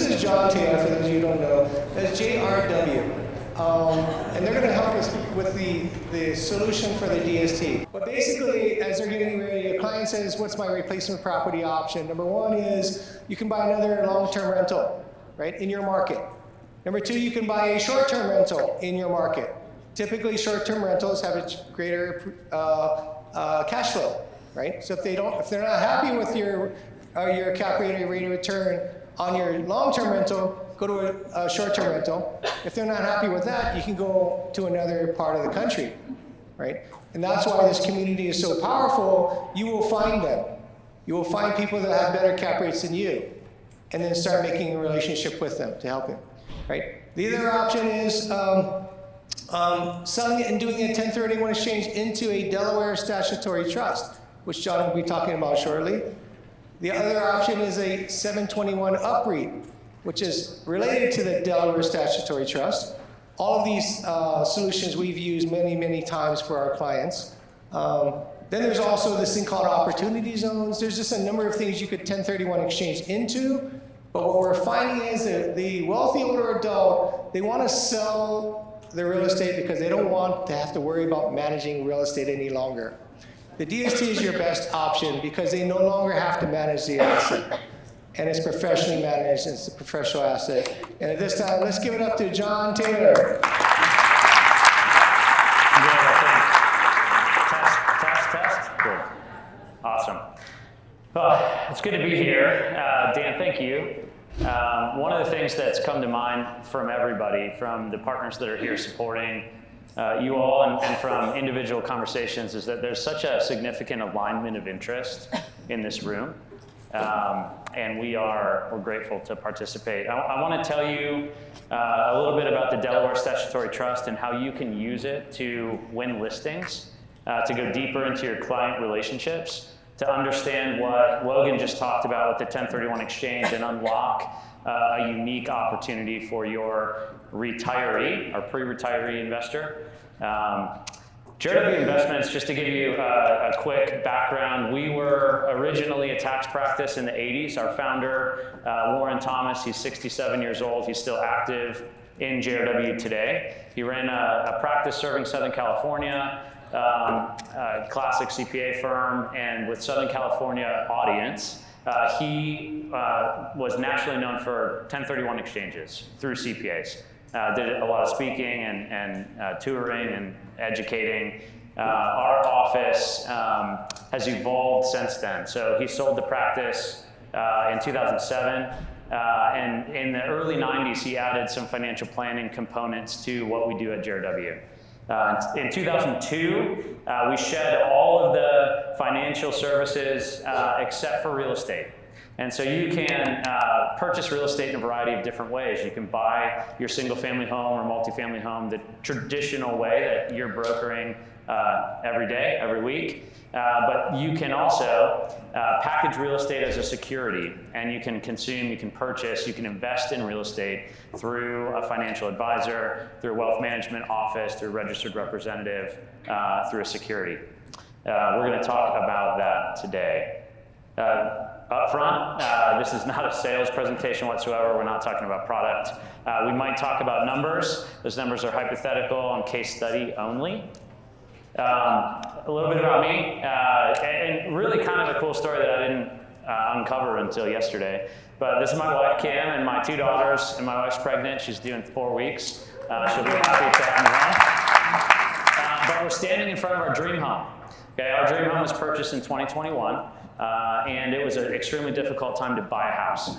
is John Taylor, for those of you who don't know. That's JRW. And they're going to help us with the solution for the DST. But basically, as they're getting ready, a client says, what's my replacement property option? Number one is you can buy another long-term rental, right, in your market. Number two, you can buy a short-term rental in your market. Typically, short-term rentals have a greater cash flow, right? So if they're not happy with your cap rate or rate of return on your long-term rental, go to a short-term rental. If they're not happy with that, you can go to another part of the country, right? And that's why this community is so powerful. You will find them. You will find people that have better cap rates than you, and then start making a relationship with them to help you, right? The other option is selling it and doing a 1031 exchange into a Delaware statutory trust, which John will be talking about shortly. The other option is a 721 UPREIT, which is related to the Delaware Statutory Trust. All of these solutions we've used many, many times for our clients. Then there's also this thing called opportunity zones. There's just a number of things you could 1031 exchange into, but what we're finding is that the wealthy older adult, they want to sell their real estate because they don't want to have to worry about managing real estate any longer. The DST is your best option because they no longer have to manage the asset. And it's professionally managed, it's a professional asset. And at this time, let's give it up to John Taylor. Test. Good. Awesome. Well, it's good to be here. Dan, thank you. One of the things that's come to mind from everybody, from the partners that are here supporting you all and from individual conversations, is that there's such a significant alignment of interest in this room. And we're grateful to participate. I want to tell you a little bit about the Delaware Statutory Trust and how you can use it to win listings, to go deeper into your client relationships, to understand what Logan just talked about with the 1031 exchange and unlock a unique opportunity for your retiree or pre-retiree investor. JRW Investments, just to give you a quick background, we were originally a tax practice in the 80s. Our founder, Warren Thomas, he's 67 years old. He's still active in JRW today. He ran a practice serving Southern California, a classic CPA firm, and with Southern California audience, he was nationally known for 1031 exchanges through CPAs. Did a lot of speaking and touring and educating. Our office has evolved since then. So he sold the practice in 2007. And in the early 90s, he added some financial planning components to what we do at JRW. In 2002, we shed all of the financial services except for real estate. And so you can purchase real estate in a variety of different ways. You can buy your single family home or multifamily home the traditional way that you're brokering every day, every week. But you can also package real estate as a security, and you can consume, you can purchase, you can invest in real estate through a financial advisor, through a wealth management office, through a registered representative, through a security. We're going to talk about that today. Up front, this is not a sales presentation whatsoever. We're not talking about product. We might talk about numbers. Those numbers are hypothetical and case study only. A little bit about me, and really kind of a cool story that I didn't uncover until yesterday. But this is my wife, Kim, and my two daughters, and my wife's pregnant. She's due in 4 weeks. She'll be happy to have me home. But we're standing in front of our dream home. Okay, our dream home was purchased in 2021. And it was an extremely difficult time to buy a house.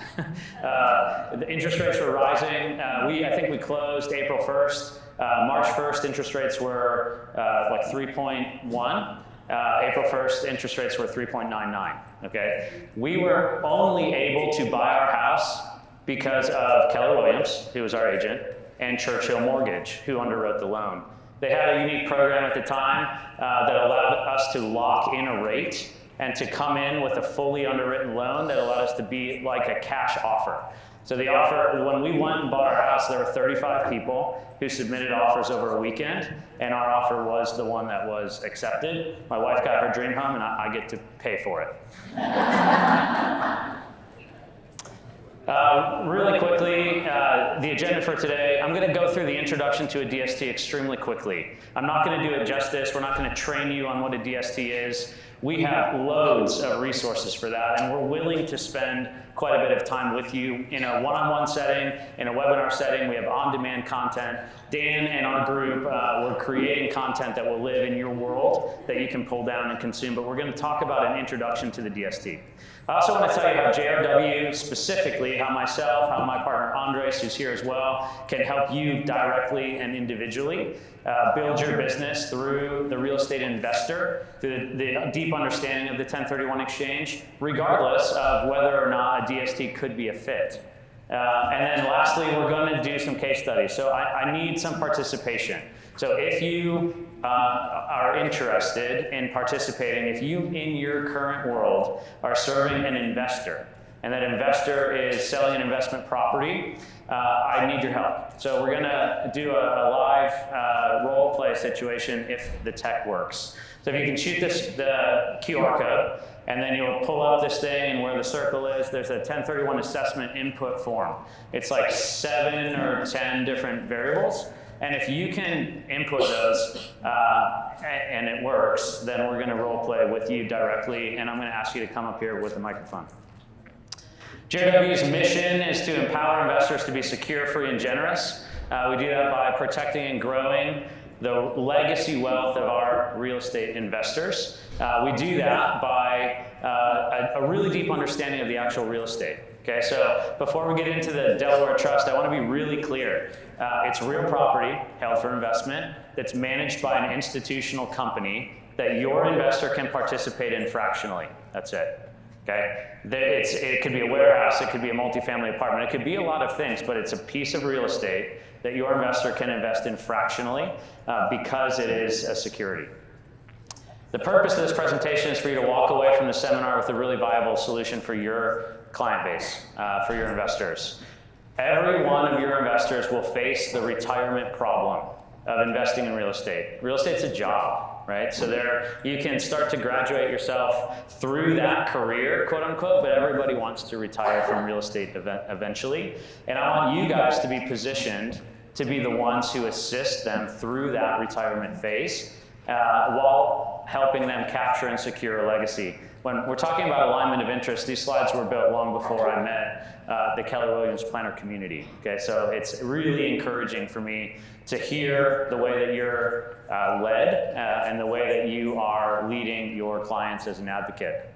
The interest rates were rising. I think we closed April 1st. March 1st, interest rates were like 3.1. April 1st, interest rates were 3.99. Okay, we were only able to buy our house because of Keller Williams, who was our agent, and Churchill Mortgage, who underwrote the loan. They had a unique program at the time that allowed us to lock in a rate and to come in with a fully underwritten loan that allowed us to be like a cash offer. So the offer, when we went and bought our house, there were 35 people who submitted offers over a weekend, and our offer was the one that was accepted. My wife got her dream home, and I get to pay for it. Really quickly, the agenda for today, I'm going to go through the introduction to a DST extremely quickly. I'm not going to do it justice. We're not going to train you on what a DST is. We have loads of resources for that, and we're willing to spend quite a bit of time with you in a one-on-one setting, in a webinar setting. We have on-demand content. Dan and our group, we're creating content that will live in your world that you can pull down and consume, but we're going to talk about an introduction to the DST. I also want to tell you how JRW, specifically how myself, how my partner Andres, who's here as well, can help you directly and individually build your business through the real estate investor, through the deep understanding of the 1031 exchange, regardless of whether or not a DST could be a fit. And then lastly, we're going to do some case studies. So I need some participation. So if you are interested in participating, if you in your current world are serving an investor, and that investor is selling an investment property, I need your help. So we're going to do a live role play situation if the tech works. So if you can shoot the QR code, and then you'll pull up this thing, and where the circle is, there's a 1031 assessment input form. It's like 7 or 10 different variables. And if you can input those and it works, then we're going to role play with you directly, and I'm going to ask you to come up here with the microphone. JRW's mission is to empower investors to be secure, free, and generous. We do that by protecting and growing the legacy wealth of our real estate investors. We do that by a really deep understanding of the actual real estate. Okay, so before we get into the Delaware Trust, I want to be really clear. It's real property held for investment that's managed by an institutional company that your investor can participate in fractionally. That's it. Okay, it could be a warehouse, it could be a multifamily apartment, it could be a lot of things, but it's a piece of real estate that your investor can invest in fractionally because it is a security. The purpose of this presentation is for you to walk away from the seminar with a really viable solution for your client base, for your investors. Every one of your investors will face the retirement problem of investing in real estate. Real estate's a job, right? So you can start to graduate yourself through that career, quote unquote, but everybody wants to retire from real estate eventually. And I want you guys to be positioned to be the ones who assist them through that retirement phase while helping them capture and secure a legacy. When we're talking about alignment of interest, these slides were built long before I met the Keller Williams planner community. Okay, so it's really encouraging for me to hear the way that you're led and the way that you are leading your clients as an advocate.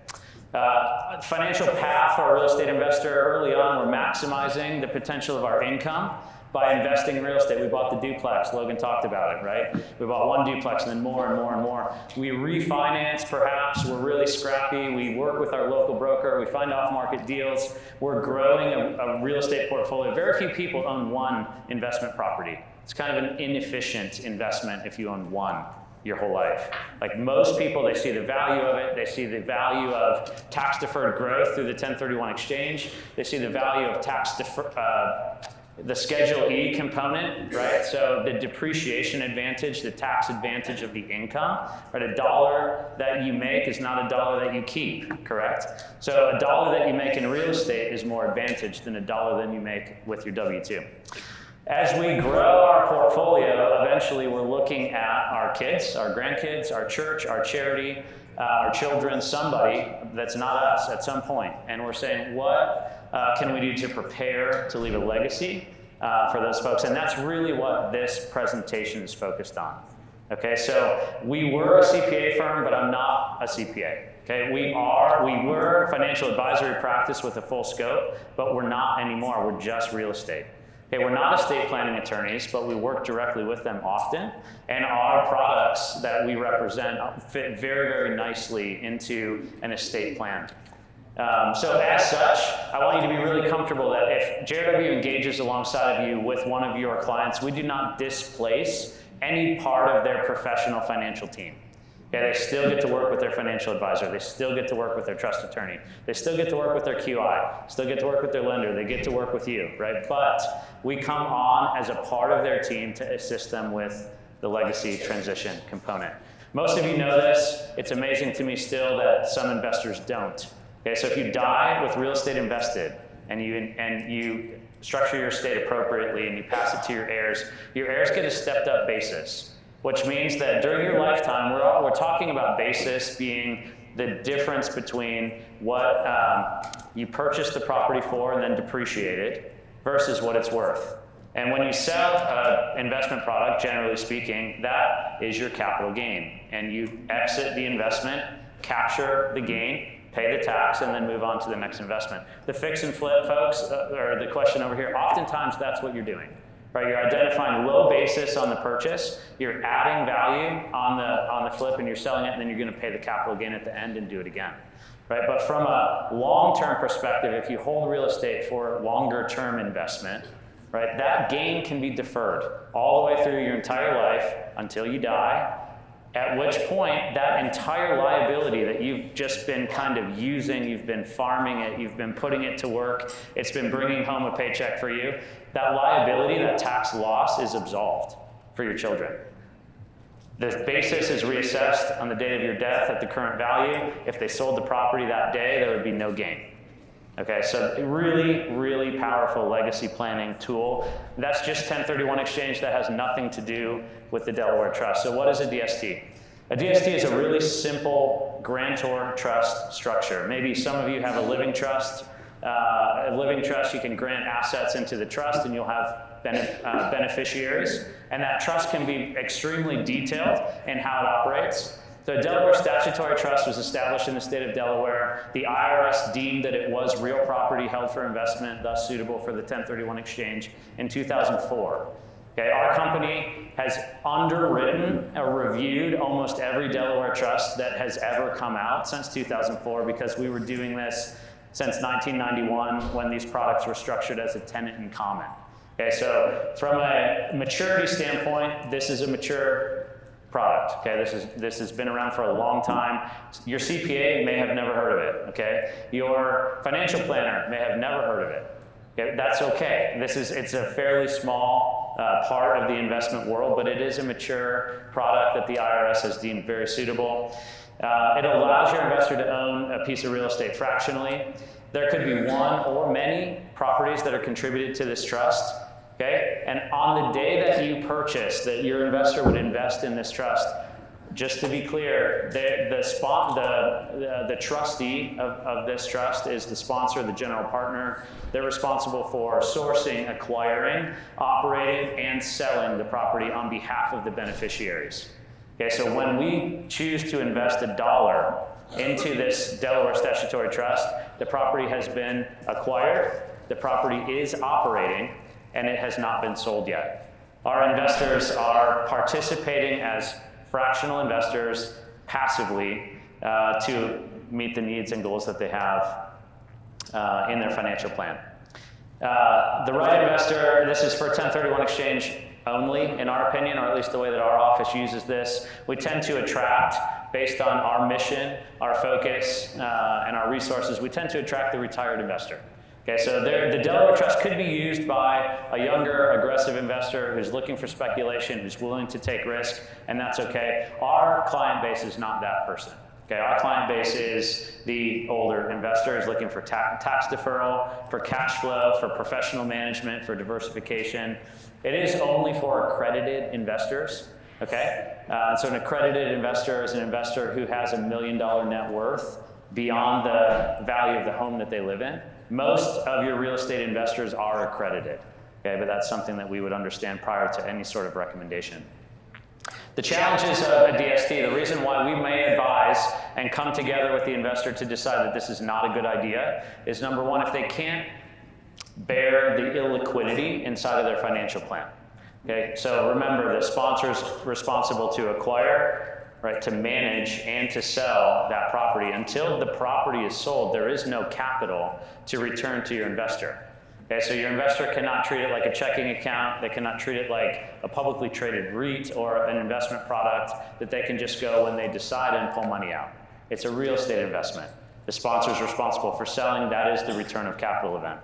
Financial path for a real estate investor, early on, we're maximizing the potential of our income by investing in real estate. We bought the duplex. Logan talked about it, right? We bought one duplex and then more and more and more. We refinance, perhaps. We're really scrappy. We work with our local broker. We find off-market deals. We're growing a real estate portfolio. Very few people own one investment property. It's kind of an inefficient investment if you own one your whole life. Like most people, they see the value of it. They see the value of tax-deferred growth through the 1031 exchange. They see the value of the Schedule E component, right? So the depreciation advantage, the tax advantage of the income, right? A dollar that you make is not a dollar that you keep, correct? So a dollar that you make in real estate is more advantage than a dollar that you make with your W-2. As we grow our portfolio, eventually we're looking at our kids, our grandkids, our church, our charity, our children, somebody that's not us at some point. And we're saying, what can we do to prepare to leave a legacy for those folks? And that's really what this presentation is focused on. Okay, so we were a CPA firm, but I'm not a CPA. Okay, we were a financial advisory practice with a full scope, but we're not anymore. We're just real estate. Okay, we're not estate planning attorneys, but we work directly with them often, and our products that we represent fit very, very nicely into an estate plan. So as such, I want you to be really comfortable that if JRW engages alongside of you with one of your clients, we do not displace any part of their professional financial team. Okay, they still get to work with their financial advisor. They still get to work with their trust attorney. They still get to work with their QI. Still get to work with their lender. They get to work with you, right? But we come on as a part of their team to assist them with the legacy transition component. Most of you know this. It's amazing to me still that some investors don't. Okay, so if you die with real estate invested and you structure your estate appropriately and you pass it to your heirs get a stepped up basis, which means that during your lifetime, we're talking about basis being the difference between what you purchased the property for and then depreciated versus what it's worth. And when you sell an investment product, generally speaking, that is your capital gain. And you exit the investment, capture the gain, pay the tax, and then move on to the next investment. The fix and flip, folks, or the question over here, oftentimes that's what you're doing. Right, you're identifying low basis on the purchase, you're adding value on the flip, and you're selling it, and then you're going to pay the capital gain at the end and do it again. Right, but from a long-term perspective, if you hold real estate for longer-term investment, right, that gain can be deferred all the way through your entire life until you die, at which point that entire liability that you've just been kind of using, you've been farming it, you've been putting it to work, it's been bringing home a paycheck for you, that liability, that tax loss is absolved for your children. The basis is reassessed on the date of your death at the current value. If they sold the property that day, there would be no gain. Okay, so really, really powerful legacy planning tool. That's just 1031 exchange. That has nothing to do with the Delaware Trust. So what is a DST? A DST is a really simple grantor trust structure. Maybe some of you have a living trust. A living trust, you can grant assets into the trust and you'll have beneficiaries. And that trust can be extremely detailed in how it operates. So a Delaware Statutory Trust was established in the state of Delaware. The IRS deemed that it was real property held for investment, thus suitable for the 1031 exchange in 2004. Okay, our company has underwritten or reviewed almost every Delaware trust that has ever come out since 2004 because we were doing this since 1991 when these products were structured as a tenant in common. Okay, so from a maturity standpoint, this is a mature product. Okay, this has been around for a long time. Your CPA may have never heard of it. Okay, your financial planner may have never heard of it. Okay, that's okay. It's a fairly small part of the investment world, but it is a mature product that the IRS has deemed very suitable. It allows your investor to own a piece of real estate fractionally. There could be one or many properties that are contributed to this trust. Okay? And on the day that you purchase, that your investor would invest in this trust, just to be clear, the trustee of this trust is the sponsor, the general partner. They're responsible for sourcing, acquiring, operating, and selling the property on behalf of the beneficiaries. Okay, so when we choose to invest $1 into this Delaware Statutory Trust, the property has been acquired, the property is operating, and it has not been sold yet. Our investors are participating as fractional investors passively to meet the needs and goals that they have in their financial plan. The right investor, this is for 1031 exchange only, in our opinion, or at least the way that our office uses this. We tend to attract, based on our mission, our focus, and our resources, we tend to attract the retired investor. Okay, so the Delaware Trust could be used by a younger, aggressive investor who's looking for speculation, who's willing to take risk, and that's okay. Our client base is not that person. Okay, our client base is the older investor who's looking for tax deferral, for cash flow, for professional management, for diversification. It is only for accredited investors. Okay, so an accredited investor is an investor who has $1 million net worth beyond the value of the home that they live in. Most of your real estate investors are accredited, okay, but that's something that we would understand prior to any sort of recommendation. The challenges of a DST, the reason why we may advise and come together with the investor to decide that this is not a good idea is, number one, if they can't bear the illiquidity inside of their financial plan. Okay, so remember, the sponsor's responsible to acquire, right, to manage and to sell that property. Until the property is sold, there is no capital to return to your investor. Okay, so your investor cannot treat it like a checking account. They cannot treat it like a publicly traded REIT or an investment product that they can just go when they decide and pull money out. It's a real estate investment. The sponsor is responsible for selling. That is the return of capital event.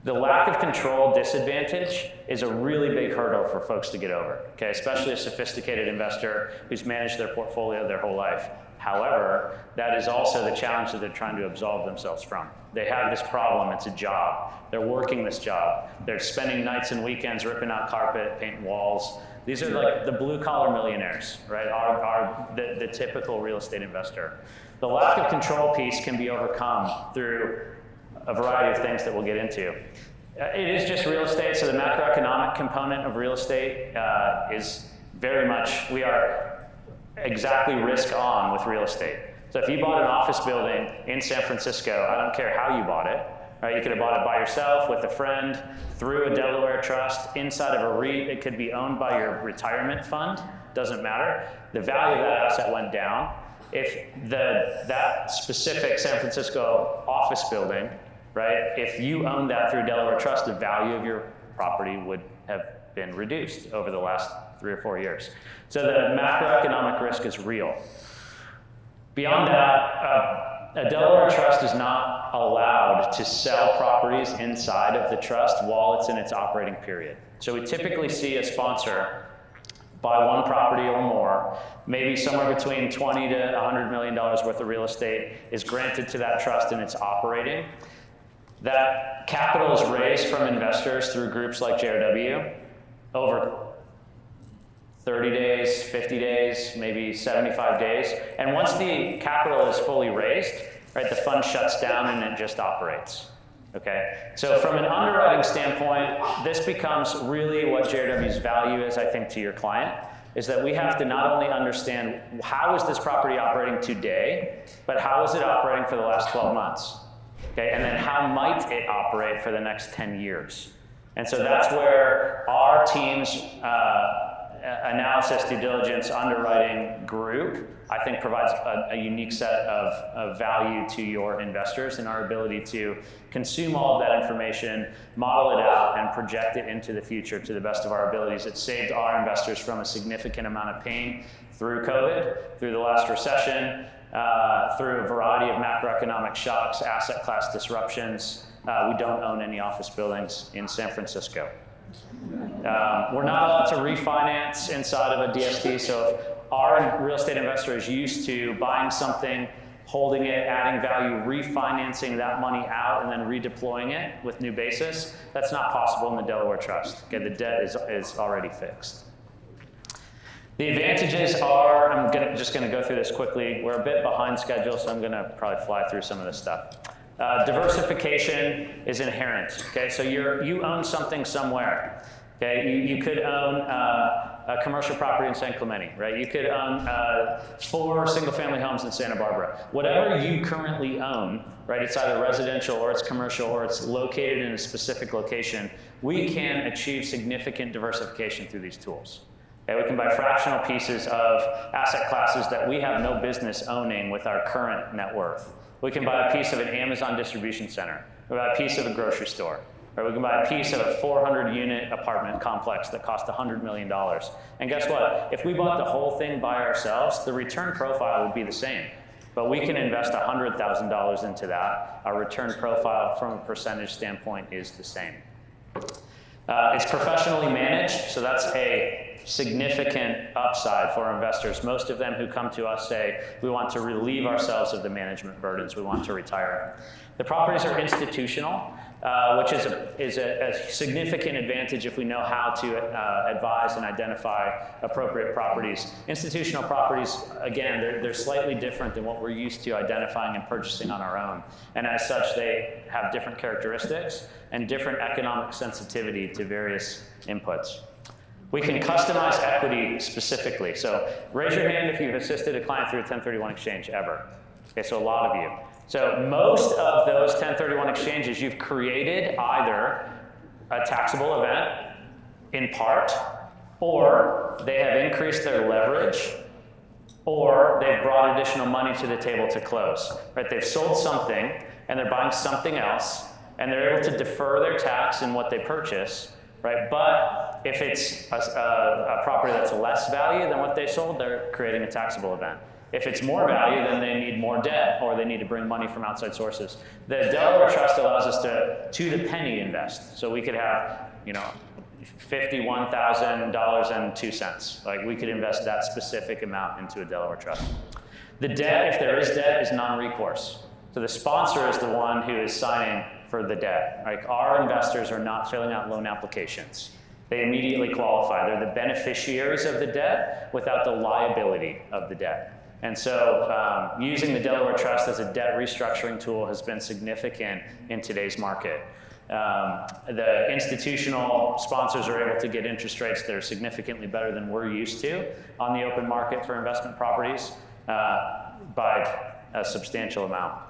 The lack of control disadvantage is a really big hurdle for folks to get over, okay? Especially a sophisticated investor who's managed their portfolio their whole life. However, that is also the challenge that they're trying to absolve themselves from. They have this problem, it's a job. They're working this job. They're spending nights and weekends ripping out carpet, painting walls. These are like the blue collar millionaires, right? The typical real estate investor. The lack of control piece can be overcome through a variety of things that we'll get into. It is just real estate, so the macroeconomic component of real estate is very much, we are exactly risk on with real estate. So if you bought an office building in San Francisco, I don't care how you bought it, right? You could have bought it by yourself, with a friend, through a Delaware trust, inside of a REIT. It could be owned by your retirement fund, doesn't matter. The value of that asset went down. If that specific San Francisco office building, right, if you owned that through Delaware trust, the value of your property would have been reduced over the last 3 or 4 years. So the macroeconomic risk is real. Beyond that, a Delaware trust is not allowed to sell properties inside of the trust while it's in its operating period. So we typically see a sponsor buy one property or more, maybe somewhere between $20 to $100 million worth of real estate is granted to that trust and it's operating. That capital is raised from investors through groups like JRW over 30 days, 50 days, maybe 75 days. And once the capital is fully raised, right, the fund shuts down and it just operates. Okay? So from an underwriting standpoint, this becomes really what JRW's value is, I think, to your client, is that we have to not only understand how is this property operating today, but how is it operating for the last 12 months? Okay? And then how might it operate for the next 10 years? And so that's where our team's analysis, due diligence, underwriting group, I think provides a unique set of value to your investors in our ability to consume all of that information, model it out, and project it into the future to the best of our abilities. It saved our investors from a significant amount of pain through COVID, through the last recession, through a variety of macroeconomic shocks, asset class disruptions. We don't own any office buildings in San Francisco. We're not allowed to refinance inside of a DST, so if our real estate investor is used to buying something, holding it, adding value, refinancing that money out, and then redeploying it with new basis, that's not possible in the Delaware Trust. Okay, the debt is already fixed. The advantages are, I'm just going to go through this quickly. We're a bit behind schedule, so I'm going to probably fly through some of this stuff. Diversification is inherent. Okay, so you own something somewhere. Okay, you could own a commercial property in San Clemente, right? You could own 4 single-family homes in Santa Barbara. Whatever you currently own, right? It's either residential or it's commercial or it's located in a specific location. We can achieve significant diversification through these tools. Okay, we can buy fractional pieces of asset classes that we have no business owning with our current net worth. We can buy a piece of an Amazon distribution center. We buy a piece of a grocery store. Or we can buy a piece of a 400-unit apartment complex that cost $100 million. And guess what? If we bought the whole thing by ourselves, the return profile would be the same. But we can invest $100,000 into that. Our return profile from a percentage standpoint is the same. It's professionally managed, so that's a significant upside for investors. Most of them who come to us say, we want to relieve ourselves of the management burdens, we want to retire. The properties are institutional, which is a significant advantage if we know how to advise and identify appropriate properties. Institutional properties, again, they're slightly different than what we're used to identifying and purchasing on our own. And as such, they have different characteristics and different economic sensitivity to various inputs. We can customize equity specifically. So raise your hand if you've assisted a client through a 1031 exchange ever. Okay, so a lot of you. So most of those 1031 exchanges, you've created either a taxable event in part, or they have increased their leverage, or they've brought additional money to the table to close. Right? They've sold something and they're buying something else, and they're able to defer their tax in what they purchase. Right? But if it's a property that's less value than what they sold, they're creating a taxable event. If it's more value, then they need more debt, or they need to bring money from outside sources. The Delaware Trust allows us to the penny invest. So we could have, $51,002. Like we could invest that specific amount into a Delaware Trust. The debt, if there is debt, is non-recourse. So the sponsor is the one who is signing for the debt. Like, our investors are not filling out loan applications. They immediately qualify. They're the beneficiaries of the debt without the liability of the debt. And so using the Delaware Trust as a debt restructuring tool has been significant in today's market. The institutional sponsors are able to get interest rates that are significantly better than we're used to on the open market for investment properties by a substantial amount.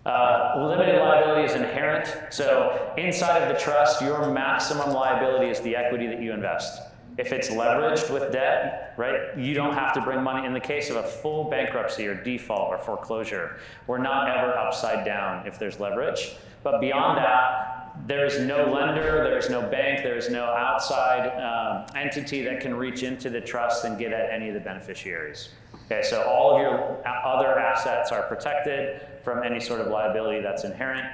Limited liability is inherent. So inside of the trust, your maximum liability is the equity that you invest. If it's leveraged with debt, right, you don't have to bring money. In the case of a full bankruptcy or default or foreclosure, we're not ever upside down if there's leverage. But beyond that, there is no lender, there is no bank, there is no outside entity that can reach into the trust and get at any of the beneficiaries. Okay, so all of your other assets are protected from any sort of liability that's inherent.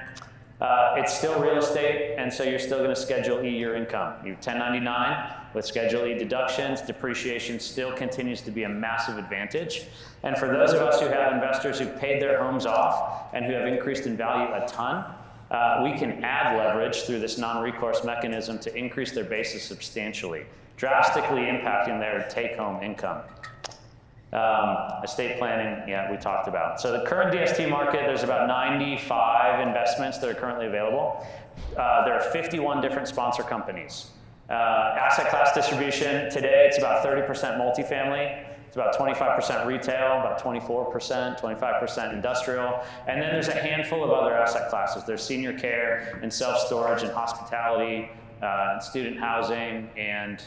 It's still real estate, and so you're still going to Schedule E your income. You 1099 with Schedule E deductions. Depreciation still continues to be a massive advantage. And for those of us who have investors who've paid their homes off and who have increased in value a ton, we can add leverage through this non-recourse mechanism to increase their basis substantially, drastically impacting their take-home income. Estate planning, yeah, we talked about. So the current DST market, there's about 95 investments that are currently available. There are 51 different sponsor companies. Asset class distribution, today it's about 30% multifamily, it's about 25% retail, about 24%, 25% industrial, and then there's a handful of other asset classes. There's senior care and self-storage and hospitality, and student housing, and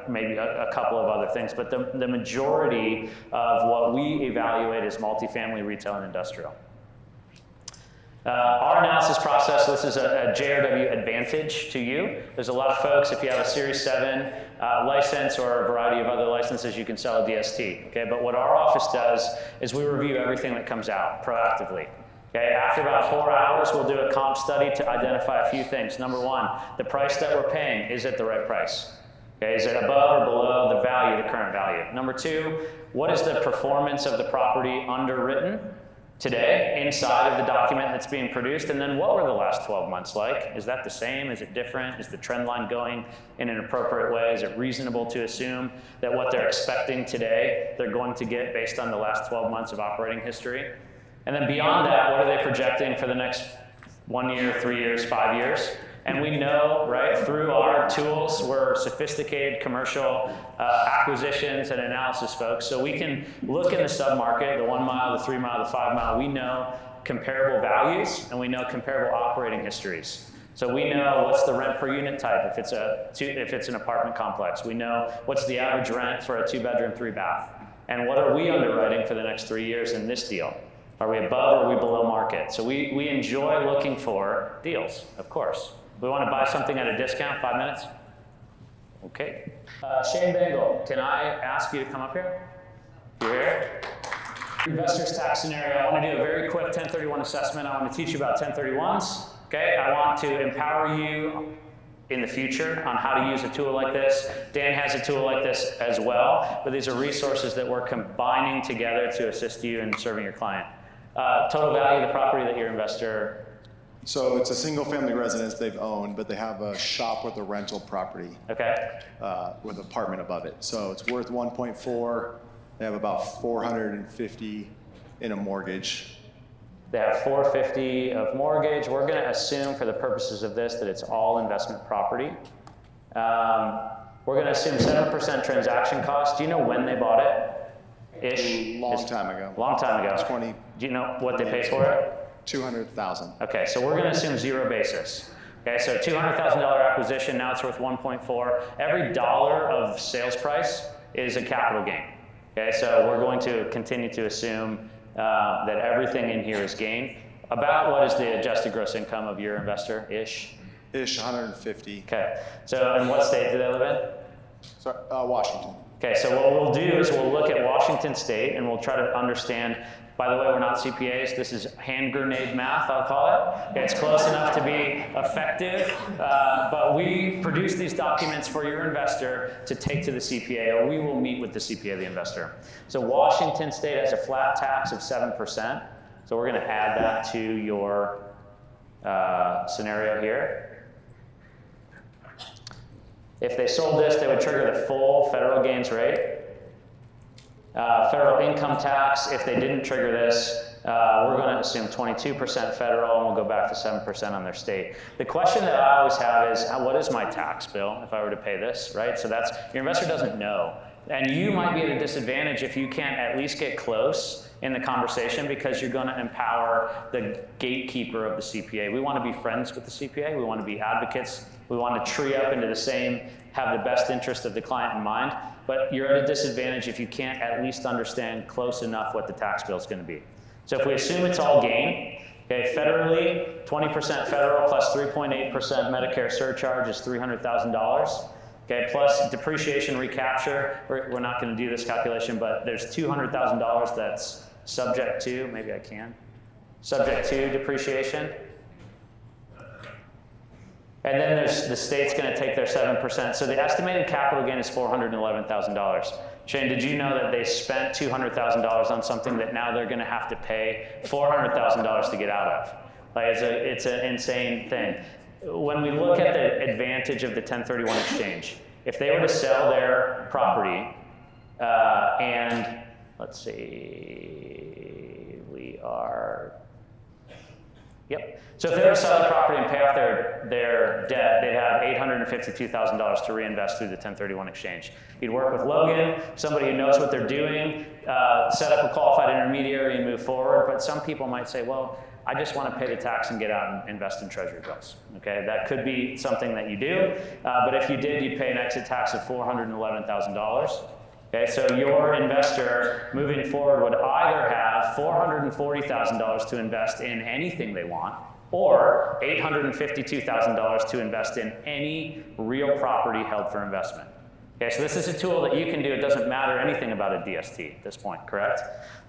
maybe a couple of other things, but the majority of what we evaluate is multifamily, retail, and industrial. Our analysis process, this is a JRW advantage to you. There's a lot of folks, if you have a Series 7 license or a variety of other licenses, you can sell a DST, okay? But what our office does is we review everything that comes out proactively. Okay, after about 4 hours, we'll do a comp study to identify a few things. Number one, the price that we're paying, is it the right price? Okay, is it above or below the value, the current value? Number two, what is the performance of the property underwritten today inside of the document that's being produced? And then what were the last 12 months like? Is that the same? Is it different? Is the trend line going in an appropriate way? Is it reasonable to assume that what they're expecting today, they're going to get based on the last 12 months of operating history? And then beyond that, what are they projecting for the next 1 year, 3 years, 5 years? And we know, right, through our tools, we're sophisticated commercial acquisitions and analysis folks, so we can look in the sub-market, the 1 mile, the 3 mile, the 5 mile. We know comparable values, and we know comparable operating histories. So we know what's the rent per unit type if it's an apartment complex. We know what's the average rent for a 2-bedroom, 3-bath. And what are we underwriting for the next 3 years in this deal? Are we above or are we below market? So we enjoy looking for deals, of course. We want to buy something at a discount, 5 minutes? Okay. Shane Bangle, can I ask you to come up here? You're here? Investors tax scenario, I want to do a very quick 1031 assessment. I want to teach you about 1031s. Okay, I want to empower you in the future on how to use a tool like this. Dan has a tool like this as well, but these are resources that we're combining together to assist you in serving your client. Total value of the property that your investor. So it's a single-family residence they've owned, but they have a shop with a rental property. Okay. With an apartment above it. So it's worth 1.4. They have about 450 in a mortgage. They have 450 of mortgage. We're going to assume for the purposes of this that it's all investment property. We're going to assume 7% transaction cost. Do you know when they bought it? Ish? Long time ago. Long time ago. 20. Do you know what they paid for it? 200,000. Okay, so we're going to assume zero basis. Okay, so $200,000 acquisition, now it's worth 1.4. Every dollar of sales price is a capital gain. Okay, so we're going to continue to assume that everything in here is gain. About what is the adjusted gross income of your investor, ish? Ish, 150. Okay, so in what state do they live in? Sorry, Washington. Okay, so what we'll do is we'll look at Washington State and we'll try to understand By the way, we're not CPAs. This is hand grenade math, I'll call it. It's close enough to be effective, but we produce these documents for your investor to take to the CPA, or we will meet with the CPA of the investor. So Washington State has a flat tax of 7%. So we're going to add that to your scenario here. If they sold this, they would trigger the full federal gains rate. Federal income tax, if they didn't trigger this, we're going to assume 22% federal, and we'll go back to 7% on their state. The question that I always have is, what is my tax bill if I were to pay this, right? So that's, your investor doesn't know. And you might be at a disadvantage if you can't at least get close in the conversation, because you're going to empower the gatekeeper of the CPA. We want to be friends with the CPA. We want to be advocates. We want to tree up into the same, have the best interest of the client in mind. But you're at a disadvantage if you can't at least understand close enough what the tax bill is going to be. So if we assume it's all gain, okay, federally, 20% federal plus 3.8% Medicare surcharge is $300,000. Okay, plus depreciation recapture, we're not going to do this calculation, but there's $200,000 that's subject to, maybe I can, subject to depreciation. And then there's, the state's going to take their 7%. So the estimated capital gain is $411,000. Shane, did you know that they spent $200,000 on something that now they're going to have to pay $400,000 to get out of? Like, it's an insane thing. When we look at the advantage of the 1031 exchange, if they were to sell their property and let's see, we are, yep. So if they were to sell their property and pay off their debt, they'd have $852,000 to reinvest through the 1031 exchange. You'd work with Logan, somebody who knows what they're doing, set up a qualified intermediary and move forward. But some people might say, well, I just want to pay the tax and get out and invest in treasury bills. Okay, that could be something that you do, but if you did, you'd pay an exit tax of $411,000. Okay, so your investor moving forward would either have $440,000 to invest in anything they want, or $852,000 to invest in any real property held for investment. Okay, so this is a tool that you can do. It doesn't matter anything about a DST at this point, correct?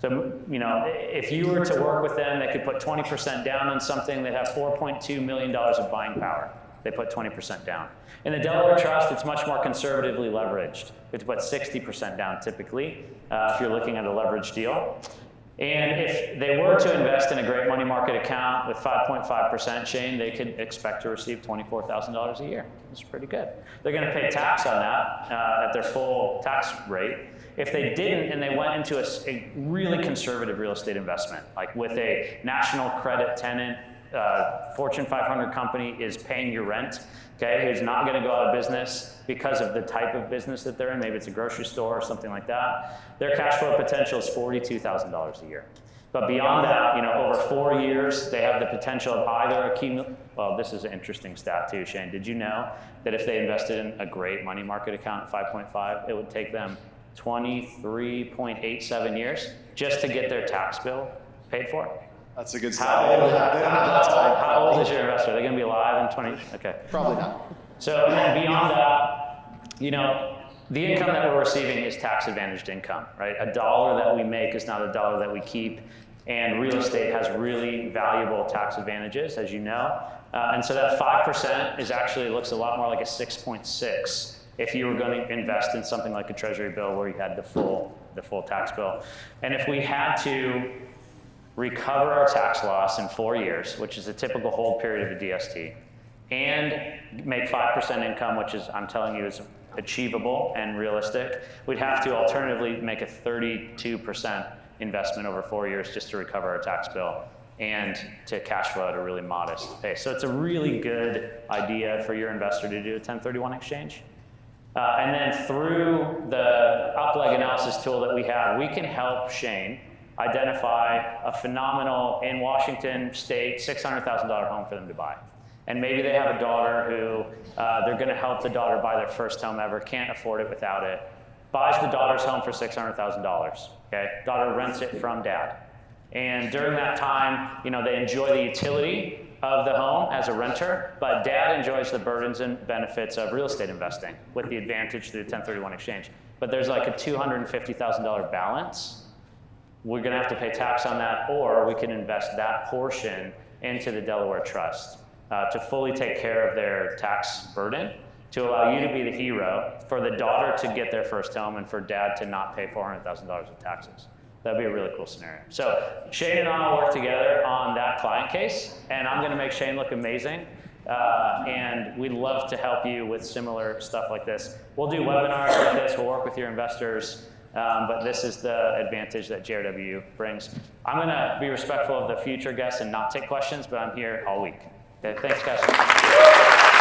So, you know, if you were to work with them, they could put 20% down on something. They'd have $4.2 million of buying power. They put 20% down. In the Delaware Trust, it's much more conservatively leveraged. It's put 60% down typically, if you're looking at a leveraged deal. And if they were to invest in a great money market account with 5.5%, Shane, they could expect to receive $24,000 a year. That's pretty good. They're going to pay tax on that at their full tax rate. If they didn't and they went into a really conservative real estate investment, like with a national credit tenant, Fortune 500 company is paying your rent, okay, who's not going to go out of business because of the type of business that they're in, maybe it's a grocery store or something like that, their cash flow potential is $42,000 a year. But beyond that, you know, over 4 years, they have the potential of either accumulate, well, this is an interesting stat too, Shane. Did you know that if they invested in a great money market account at 5.5, it would take them 23.87 years just to get their tax bill paid for? That's a good stat. How old is your investor? Are they going to be alive in 20? Okay. Probably not. So beyond that, you know, the income that we're receiving is tax-advantaged income, right? A dollar that we make is not a dollar that we keep, and real estate has really valuable tax advantages, as you know. And so that 5% is actually looks a lot more like a 6.6 if you were going to invest in something like a treasury bill where you had the full tax bill. And if we had to recover our tax loss in 4 years, which is a typical hold period of a DST, and make 5% income, which is, I'm telling you, is achievable and realistic, we'd have to alternatively make a 32% investment over 4 years just to recover our tax bill and to cash flow at a really modest pace. So it's a really good idea for your investor to do a 1031 exchange. And then through the up-leg analysis tool that we have, we can help Shane identify a phenomenal, in Washington State, $600,000 home for them to buy. And maybe they have a daughter who they're going to help the daughter buy their first home ever, can't afford it without it, buys the daughter's home for $600,000. Okay, daughter rents it from dad. And during that time, you know, they enjoy the utility of the home as a renter, but dad enjoys the burdens and benefits of real estate investing with the advantage through the 1031 exchange. But there's like a $250,000 balance we're going to have to pay tax on that, or we can invest that portion into the Delaware trust to fully take care of their tax burden, to allow you to be the hero, for the daughter to get their first home, and for dad to not pay $400,000 of taxes. That'd be a really cool scenario. So Shane and I will work together on that client case, and I'm going to make Shane look amazing. And we'd love to help you with similar stuff like this. We'll do webinars like this. We'll work with your investors. But this is the advantage that JRW brings. I'm going to be respectful of the future guests and not take questions, but I'm here all week. Okay, thanks, guys.